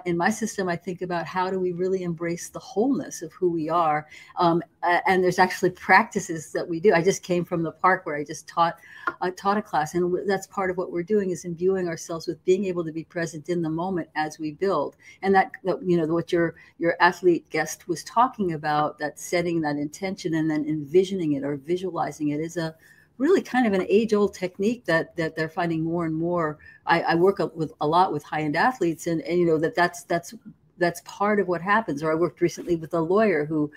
in my system, I think about how do we really embrace the wholeness of who we are. And there's actually practices that we do. I just came from the park where I just taught a class, and that's part of what we're doing is imbuing ourselves with being able to be present in the moment as we build. And that what your athlete guest was talking about, that setting that intention and then envisioning it or visualizing it, is a really kind of an age-old technique that they're finding more and more. I work a lot with high-end athletes, and that's part of what happens. Or I worked recently with a lawyer who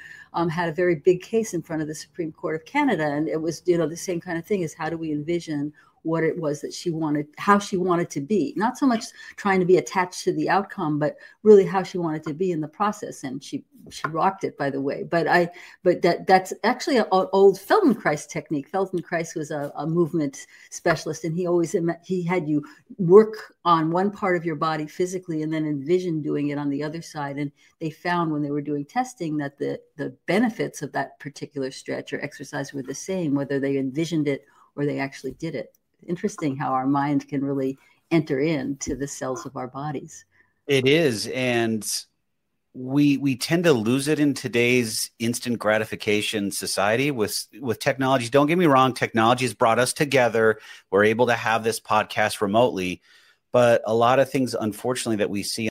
had a very big case in front of the Supreme Court of Canada, and it was the same kind of thing, is how do we envision what it was that she wanted, how she wanted to be, not so much trying to be attached to the outcome, but really how she wanted to be in the process. And she rocked it, by the way. But that's actually an old Feldenkrais technique. Feldenkrais was a movement specialist, and he had you work on one part of your body physically and then envision doing it on the other side. And they found when they were doing testing that the benefits of that particular stretch or exercise were the same, whether they envisioned it or they actually did it. Interesting how our mind can really enter into the cells of our bodies. It is. And we tend to lose it in today's instant gratification society with technology. Don't get me wrong. Technology has brought us together. We're able to have this podcast remotely, but a lot of things, unfortunately, that we see